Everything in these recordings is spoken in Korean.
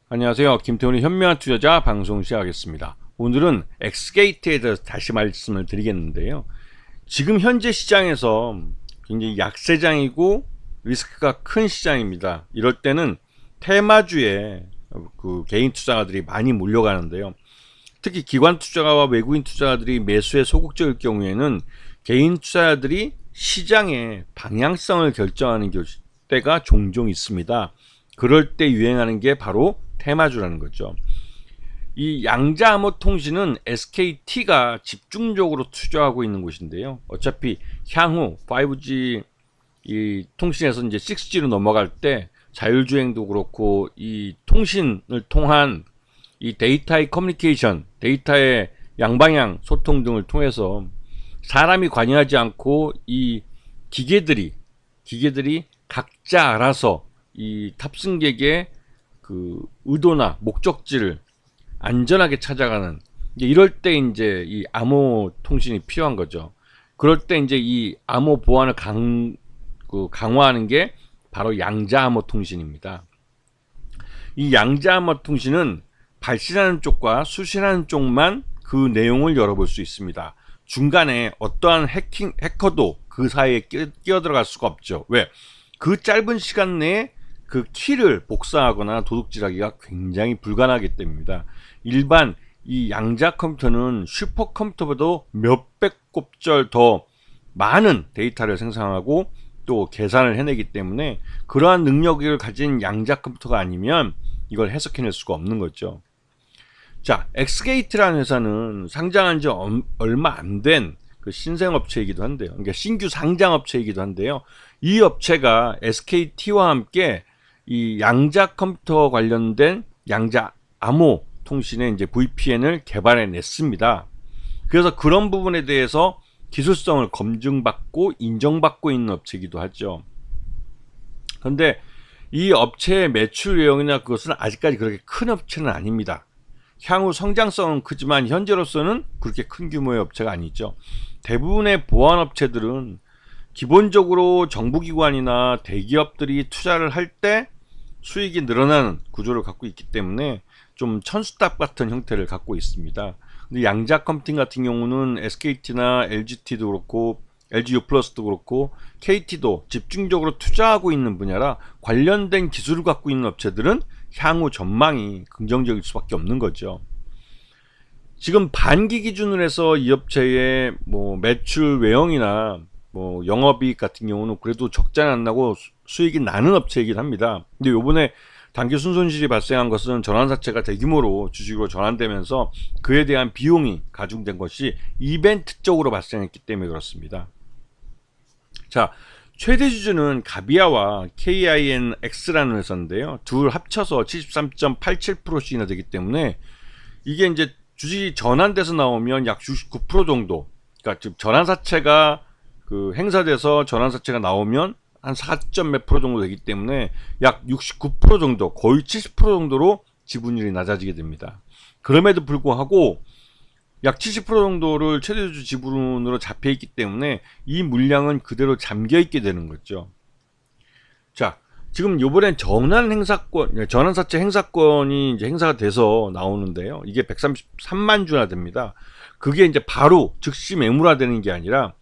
안녕하세요. 김태훈의 현명한 투자자 방송 시작하겠습니다. 오늘은 엑스게이트에 대해서 다시 말씀을 드리겠는데요. 지금 현재 시장에서 굉장히 약세장이고 리스크가 큰 시장입니다. 이럴 때는 테마주에 개인 투자가들이 많이 몰려가는데요. 특히 기관 투자가와 외국인 투자가들이 매수에 소극적일 경우에는 개인 투자자들이 시장의 방향성을 결정하는 때가 종종 있습니다. 그럴 때 유행하는 게 바로 테마주라는 거죠. 이 양자암호통신은 SKT가 집중적으로 투자하고 있는 곳인데요. 어차피 향후 5G 이 통신에서 이제 6G로 넘어갈 때 자율주행도 그렇고 이 통신을 통한 이 데이터의 커뮤니케이션, 데이터의 양방향 소통 등을 통해서 사람이 관여하지 않고 이 기계들이 각자 알아서 이 탑승객의 그 의도나 목적지를 안전하게 찾아가는, 이제 이럴 때 이제 이 암호 통신이 필요한 거죠. 그럴 때 이제 이 암호 보안을 강화하는 게 바로 양자 암호 통신입니다. 이 양자 암호 통신은 발신하는 쪽과 수신하는 쪽만 그 내용을 열어볼 수 있습니다. 중간에 어떠한 해커도 그 사이에 끼어들어갈 수가 없죠. 왜? 그 짧은 시간 내에 그 키를 복사하거나 도둑질하기가 굉장히 불가능하기 때문입니다. 일반 이 양자 컴퓨터는 슈퍼컴퓨터보다 몇백 곱절 더 많은 데이터를 생성하고 또 계산을 해내기 때문에 그러한 능력을 가진 양자 컴퓨터가 아니면 이걸 해석해낼 수가 없는 거죠. 자, 엑스게이트라는 회사는 상장한 지 얼마 안 된 그 신생업체이기도 한데요. 그러니까 신규 상장업체이기도 한데요. 이 업체가 SKT와 함께 이 양자 컴퓨터 관련된 양자 암호 통신의 이제 VPN을 개발해 냈습니다. 그래서 그런 부분에 대해서 기술성을 검증받고 인정받고 있는 업체이기도 하죠. 그런데 이 업체의 매출 내용이나 그것은 아직까지 그렇게 큰 업체는 아닙니다. 향후 성장성은 크지만 현재로서는 그렇게 큰 규모의 업체가 아니죠. 대부분의 보안업체들은 기본적으로 정부기관이나 대기업들이 투자를 할 때 수익이 늘어나는 구조를 갖고 있기 때문에 좀 천수답 같은 형태를 갖고 있습니다. 근데 양자 컴퓨팅 같은 경우는 SKT나 LGT도 그렇고 LGU+도 그렇고 KT도 집중적으로 투자하고 있는 분야라 관련된 기술을 갖고 있는 업체들은 향후 전망이 긍정적일 수밖에 없는 거죠. 지금 반기 기준으로 해서 이 업체의 뭐 매출 외형이나 뭐 영업이익 같은 경우는 그래도 적자는 안 나고 수익이 나는 업체이긴 합니다. 근데 요번에 단기 순손실이 발생한 것은 전환사채가 대규모로 주식으로 전환되면서 그에 대한 비용이 가중된 것이 이벤트적으로 발생했기 때문에 그렇습니다. 자, 최대 주주는 가비아와 KINX라는 회사인데요. 둘 합쳐서 73.87%씩이나 되기 때문에 이게 이제 주식이 전환돼서 나오면 약 69% 정도, 그러니까 즉 전환사채가 그 행사돼서 전환사채가 나오면 한 4점 몇 프로 정도 되기 때문에 약 69% 정도, 거의 70% 정도로 지분율이 낮아지게 됩니다. 그럼에도 불구하고 약 70% 정도를 최대주주 지분으로 잡혀 있기 때문에 이 물량은 그대로 잠겨 있게 되는 거죠. 자, 지금 요번엔 전환사채 행사권이 이제 행사가 돼서 나오는데요. 이게 133만 주나 됩니다. 그게 이제 바로 즉시 매물화되는 게 아니라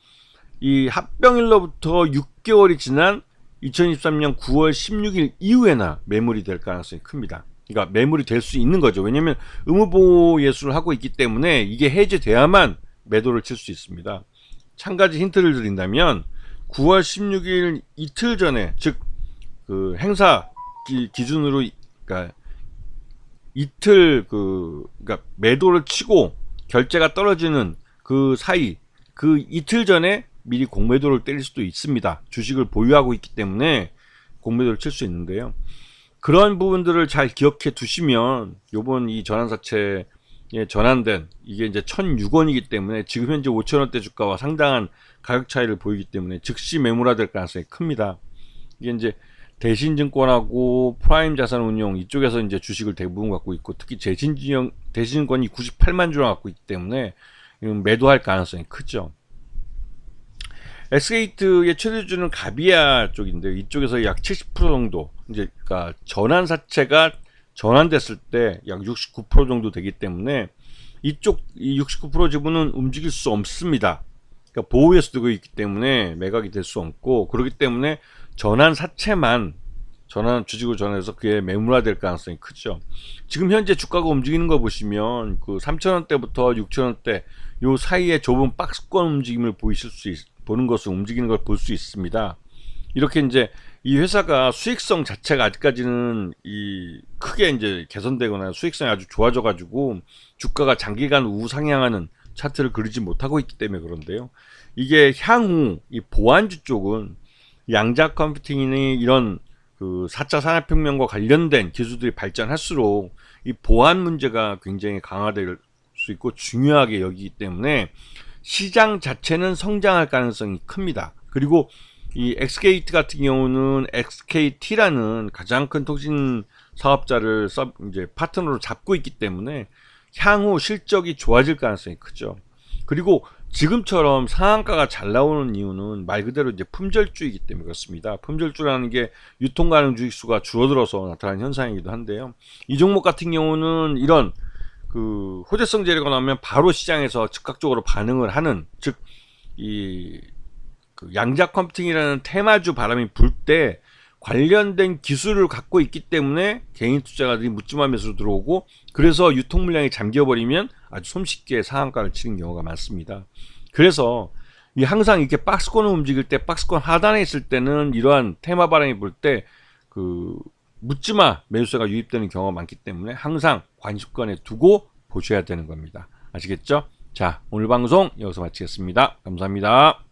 이 합병일로부터 6개월이 지난 2023년 9월 16일 이후에나 매물이 될 가능성이 큽니다. 그러니까 매물이 될 수 있는 거죠. 왜냐하면 의무보호 예수를 하고 있기 때문에 이게 해제돼야만 매도를 칠 수 있습니다. 한 가지 힌트를 드린다면 9월 16일 이틀 전에, 즉 그 행사 기준으로, 그러니까 이틀 그러니까 매도를 치고 결제가 떨어지는 그 사이, 그 이틀 전에 미리 공매도를 때릴 수도 있습니다. 주식을 보유하고 있기 때문에 공매도를 칠 수 있는데요. 그런 부분들을 잘 기억해 두시면 요번 이 전환사채에 전환된 이게 이제 1,006원이기 때문에 지금 현재 5,000원대 주가와 상당한 가격 차이를 보이기 때문에 즉시 매물화될 가능성이 큽니다. 이게 이제 대신증권하고 프라임 자산운용 이쪽에서 이제 주식을 대부분 갖고 있고, 특히 대신증권이 98만 주를 갖고 있기 때문에 매도할 가능성이 크죠. 엑스게이트의 최대주주는 가비아 쪽인데요. 이쪽에서 약 70% 정도, 이제 그러니까 전환사채가 전환됐을 때 약 69% 정도 되기 때문에 이쪽 이 69% 지분은 움직일 수 없습니다. 그러니까 보호에서 두고 있기 때문에 매각이 될 수 없고, 그렇기 때문에 전환 사채만 주식으로 전환해서 그게 매물화될 가능성이 크죠. 지금 현재 주가가 움직이는 거 보시면 그 3,000원대부터 6,000원대 요 사이에 좁은 박스권 움직임을 보는 것을 움직이는 걸 볼 수 있습니다. 이렇게 이제 이 회사가 수익성 자체가 아직까지는 크게 이제 개선되거나 수익성이 아주 좋아져 가지고 주가가 장기간 우상향하는 차트를 그리지 못하고 있기 때문에 그런데요. 이게 향후 이 보안주 쪽은 양자 컴퓨팅이 이런 그 4차 산업혁명과 관련된 기술들이 발전할수록 이 보안 문제가 굉장히 강화될 수 있고 중요하게 여기기 때문에 시장 자체는 성장할 가능성이 큽니다. 그리고 이 엑스게이트 같은 경우는 XKT라는 가장 큰 통신 사업자를 이제 파트너로 잡고 있기 때문에 향후 실적이 좋아질 가능성이 크죠. 그리고 지금처럼 상한가가 잘 나오는 이유는 말 그대로 이제 품절주이기 때문에 그렇습니다. 품절주라는 게 유통 가능 주식수가 줄어들어서 나타나는 현상이기도 한데요. 이 종목 같은 경우는 이런 그 호재성 재료가 나오면 바로 시장에서 즉각적으로 반응을 하는, 즉 이 그 양자 컴퓨팅이라는 테마주 바람이 불 때 관련된 기술을 갖고 있기 때문에 개인 투자가들이 묻지마 매수로 들어오고, 그래서 유통 물량이 잠겨버리면 아주 손쉽게 상한가를 치는 경우가 많습니다. 그래서 이 항상 이렇게 박스권을 움직일 때, 박스권 하단에 있을 때는 이러한 테마 바람이 불 때 그 묻지마 매수세가 유입되는 경우가 많기 때문에 항상 관심권에 두고 보셔야 되는 겁니다. 아시겠죠? 자, 오늘 방송 여기서 마치겠습니다. 감사합니다.